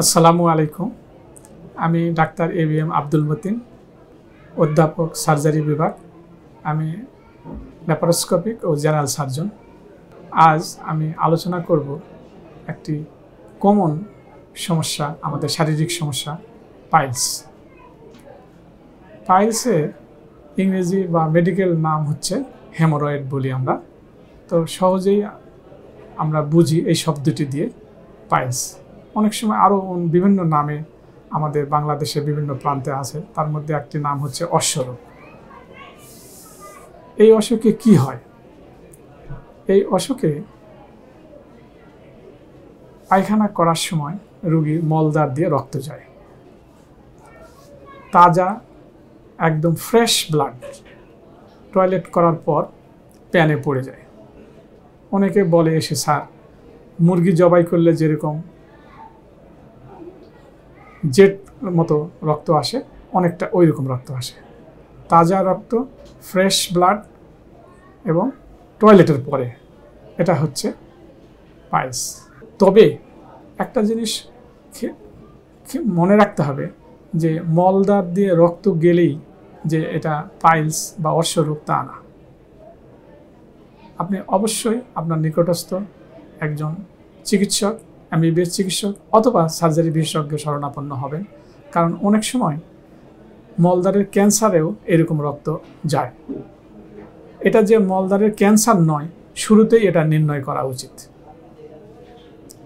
আসসালামু আলাইকুম। আমি ডাক্তার এবিএম আব্দুল মতিন, অধ্যাপক সার্জারি বিভাগ। আমি ল্যাপারোস্কোপিক ও জেনারেল সার্জন। আজ আমি আলোচনা করব একটি কমন সমস্যা, আমাদের শারীরিক সমস্যা, পাইলস। পাইলসের ইংরেজি বা মেডিকেল নাম হচ্ছে হেমোরয়েড বলি আমরা। তো সহজেই আমরা বুঝি এই শব্দটি দিয়ে পাইলস। অনেক সময় আরও বিভিন্ন নামে আমাদের বাংলাদেশে বিভিন্ন প্রান্তে আছে। তার মধ্যে একটি নাম হচ্ছে অশ্বরোগ। এই অসুখে কি হয়? এই অসুখে পায়খানা করার সময় রোগীর মলদ্বার দিয়ে রক্ত যায়। তাজা একদম ফ্রেশ ব্লাড টয়লেট করার পর প্যানে পড়ে যায়। অনেকে বলে এসে, স্যার, মুরগি জবাই করলে যেরকম জেট মতো রক্ত আসে, অনেকটা ওই রকম রক্ত আসে। তাজা রক্ত, ফ্রেশ ব্লাড এবং টয়লেটের পরে, এটা হচ্ছে পাইলস। তবে একটা জিনিস মনে রাখতে হবে যে মলদ্বার দিয়ে রক্ত গেলেই যে এটা পাইলস বা অশ্বরোগ তা না। আপনি অবশ্যই আপনার নিকটস্থ একজন চিকিৎসক, এমবিবিএস চিকিৎসক অথবা সার্জারি বিশেষজ্ঞের শরণাপন্ন হবেন। কারণ অনেক সময় মলদ্বারের ক্যান্সারেও এরকম রক্ত যায়। এটা যে মলদ্বারের ক্যান্সার নয়, শুরুতেই এটা নির্ণয় করা উচিত।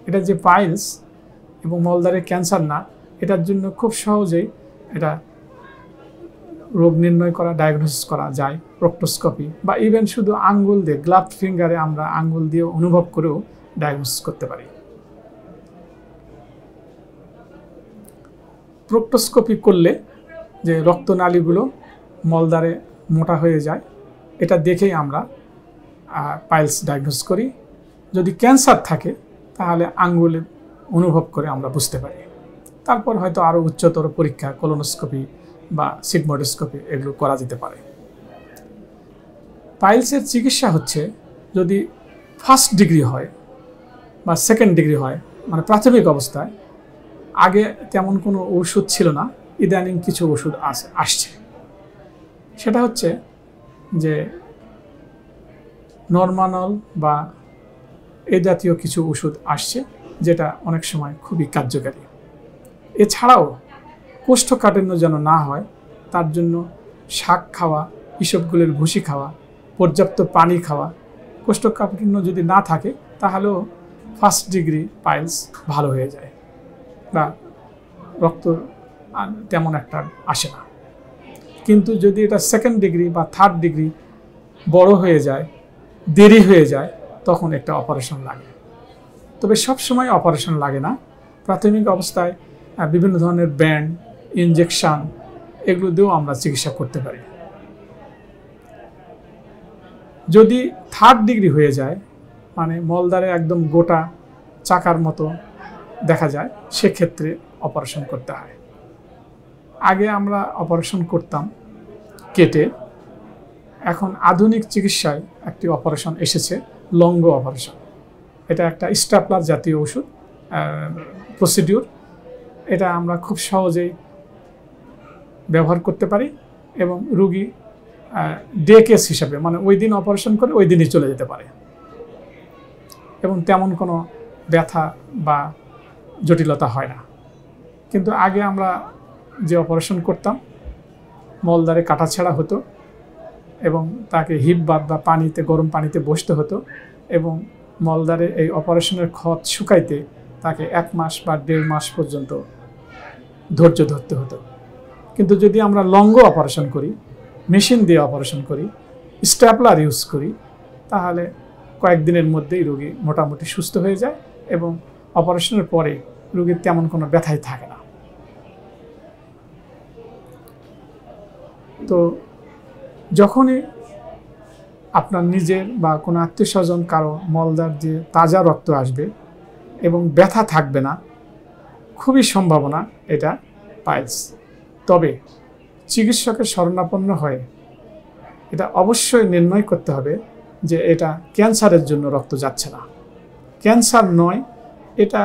এটা যে পাইলস এবং মলদ্বারের ক্যান্সার না, এটার জন্য খুব সহজেই এটা রোগ নির্ণয় করা, ডায়াগনোসিস করা যায় প্রক্টোস্কোপি বা ইভেন শুধু আঙ্গুল দিয়ে, গ্লাভ ফিঙ্গারে আমরা আঙ্গুল দিয়ে অনুভব করেও ডায়াগনোসিস করতে পারি। প্রক্টোস্কোপি করলে যে রক্তনালীগুলো মলদ্বারে মোটা হয়ে যায়, এটা দেখেই আমরা পাইলস ডায়াগনোসিস করি। যদি ক্যান্সার থাকে তাহলে আঙ্গুলে অনুভব করে আমরা বুঝতে পারি। তারপর হয়তো আরও উচ্চতর পরীক্ষা, কোলোনোস্কোপি বা সিগমোইডোস্কোপি এগুলো করা যেতে পারে। পাইলসের চিকিৎসা হচ্ছে, যদি ফার্স্ট ডিগ্রি হয় বা সেকেন্ড ডিগ্রি হয়, মানে প্রাথমিক অবস্থায়, আগে তেমন কোনো ওষুধ ছিল না, ইদানিং কিছু ওষুধ আসছে। সেটা হচ্ছে যে নরমানল বা এই জাতীয় কিছু ওষুধ আসছে, যেটা অনেক সময় খুবই কার্যকারী। এছাড়াও কোষ্ঠকাঠিন্য যেন না হয়, তার জন্য শাক খাওয়া, ইসবগুলের ভুসি খাওয়া, পর্যাপ্ত পানি খাওয়া। কোষ্ঠকাঠিন্য যদি না থাকে তাহলেও ফার্স্ট ডিগ্রি পাইলস ভালো হয়ে যায় বা রক্ত তেমন একটা আসে না। কিন্তু যদি এটা সেকেন্ড ডিগ্রি বা থার্ড ডিগ্রি বড় হয়ে যায়, দেরি হয়ে যায়, তখন একটা অপারেশন লাগে। তবে সব সময় অপারেশন লাগে না। প্রাথমিক অবস্থায় বিভিন্ন ধরনের ব্যান্ড, ইনজেকশন এগুলো দিয়েও আমরা চিকিৎসা করতে পারি। যদি থার্ড ডিগ্রি হয়ে যায়, মানে মলদ্বারে একদম গোটা চাকার মতো দেখা যায়, সেক্ষেত্রে অপারেশন করতে হয়। আগে আমরা অপারেশন করতাম কেটে। এখন আধুনিক চিকিৎসায় একটি অপারেশন এসেছে, লঙ্গ অপারেশন। এটা একটা স্ট্যাপলার জাতীয় ওষুধ প্রসিডিউর। এটা আমরা খুব সহজেই ব্যবহার করতে পারি এবং রুগী ডে কেস হিসাবে, মানে ওই দিন অপারেশন করে ওই দিনই চলে যেতে পারে এবং তেমন কোনো ব্যথা বা জটিলতা হয় না। কিন্তু আগে আমরা যে অপারেশন করতাম, মলদ্বারে কাটাছেঁড়া হতো এবং তাকে হিপ বাথ বা পানিতে, গরম পানিতে বসতে হতো এবং মলদ্বারে এই অপারেশনের ক্ষত শুকাইতে তাকে 1 মাস বা 1.5 মাস পর্যন্ত ধৈর্য ধরতে হতো। কিন্তু যদি আমরা লঙ্গ অপারেশন করি, মেশিন দিয়ে অপারেশন করি, স্ট্যাপলার ইউজ করি, তাহলে কয়েকদিনের মধ্যেই রোগী মোটামুটি সুস্থ হয়ে যায় এবং অপারেশনের পরে রোগীর তেমন কোনো ব্যথাই থাকে না। তো যখনই আপনার নিজের বা কোনো আত্মীয় স্বজন কারো মলদ্বার দিয়ে তাজা রক্ত আসবে এবং ব্যথা থাকবে না, খুবই সম্ভাবনা এটা পাইলস। তবে চিকিৎসকের শরণাপন্ন হয়ে এটা অবশ্যই নির্ণয় করতে হবে যে এটা ক্যান্সারের জন্য রক্ত যাচ্ছে না, ক্যান্সার নয়। এটা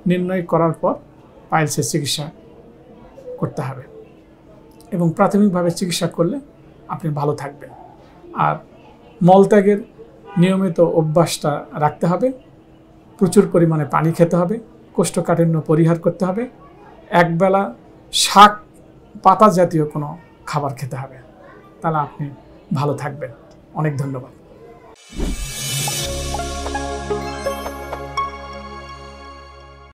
নির্ণয় করার পর পাইলসের চিকিৎসা করতে হবে এবং প্রাথমিকভাবে চিকিৎসা করলে আপনি ভালো থাকবেন। আর মলত্যাগের নিয়মিত অভ্যাসটা রাখতে হবে, প্রচুর পরিমাণে পানি খেতে হবে, কোষ্ঠকাঠিন্য পরিহার করতে হবে, একবেলা শাক পাতা জাতীয় কোনো খাবার খেতে হবে, তাহলে আপনি ভালো থাকবেন। অনেক ধন্যবাদ।